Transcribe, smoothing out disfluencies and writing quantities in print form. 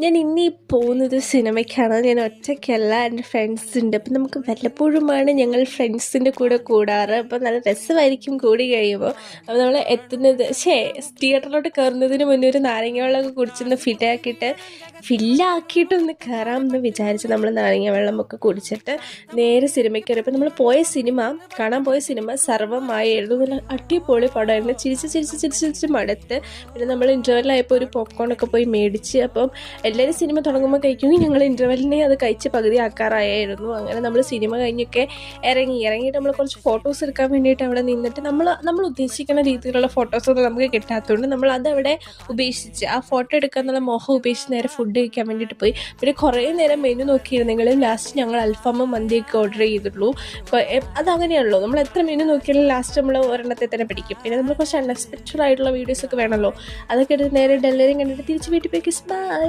ഞാൻ ഇനി പോകുന്നത് സിനിമയ്ക്കാണ്. ഞാൻ ഒറ്റയ്ക്കല്ല, എൻ്റെ ഫ്രണ്ട്സ് ഉണ്ട്. അപ്പം നമുക്ക് വല്ലപ്പോഴുമാണ് ഞങ്ങൾ ഫ്രണ്ട്സിൻ്റെ കൂടെ കൂടാറ്. അപ്പോൾ നല്ല രസമായിരിക്കും കൂടി കഴിയുമ്പോൾ. അപ്പോൾ നമ്മൾ എത്തുന്നത് തിയേറ്ററിലോട്ട് കയറുന്നതിന് മുന്നേ ഒരു നാരങ്ങ വെള്ളമൊക്കെ കുടിച്ചൊന്ന് ഫില്ലാക്കിയിട്ടൊന്ന് കയറാമെന്ന് വിചാരിച്ച് നമ്മൾ നാരങ്ങ വെള്ളമൊക്കെ കുടിച്ചിട്ട് നേരെ സിനിമയ്ക്ക് കയറി. അപ്പോൾ നമ്മൾ കാണാൻ പോയ സിനിമ സർവ്വമായായിരുന്നു. നല്ല അടിപൊളി പടമായിരുന്നു. ചിരിച്ച് മടുത്ത്. പിന്നെ നമ്മൾ ഇൻ്റർവെല്ലായപ്പോൾ ഒരു പോപ്കോണൊക്കെ പോയി മേടിച്ച്. അപ്പം എല്ലാവരും സിനിമ തുടങ്ങുമ്പോൾ കഴിക്കുമെങ്കിൽ ഞങ്ങൾ ഇൻ്റർവെല്ലിനെ അത് കഴിച്ച് പകുതി ആക്കാറായിരുന്നു. അങ്ങനെ നമ്മൾ സിനിമ കഴിഞ്ഞൊക്കെ ഇറങ്ങിയിട്ട് നമ്മൾ കുറച്ച് ഫോട്ടോസ് എടുക്കാൻ വേണ്ടിയിട്ട് അവിടെ നിന്നിട്ട് നമ്മൾ ഉദ്ദേശിക്കുന്ന രീതിയിലുള്ള ഫോട്ടോസൊന്നും നമുക്ക് കിട്ടാത്തതുകൊണ്ട് നമ്മൾ അതവിടെ ഉപേക്ഷിച്ച് ആ ഫോട്ടോ എടുക്കാന്നുള്ള മോഹം ഉപേക്ഷിച്ച് നേരെ ഫുഡ് കഴിക്കാൻ വേണ്ടിയിട്ട് പോയി. പിന്നെ കുറേ നേരം മെനു നോക്കിയിരുന്നെങ്കിലും ലാസ്റ്റ് ഞങ്ങൾ അൽഫാമും മന്തിയൊക്കെ ഓർഡർ ചെയ്തിട്ടുള്ളൂ. അതങ്ങനെയാണല്ലോ, നമ്മൾ എത്ര മെനു നോക്കിയാലും ലാസ്റ്റ് നമ്മൾ ഒരെണ്ണത്തെ തന്നെ പിടിക്കും. പിന്നെ നമ്മൾ കുറച്ച് അൺഎക്സ്പെക്റ്റഡ് ആയിട്ടുള്ള വീഡിയോസൊക്കെ വേണമല്ലോ, അതൊക്കെ എടുത്ത് നേരെ ഡെല്ലറിയും കണ്ടിട്ട് തിരിച്ച് വീട്ടിൽ പോയി. ബൈ.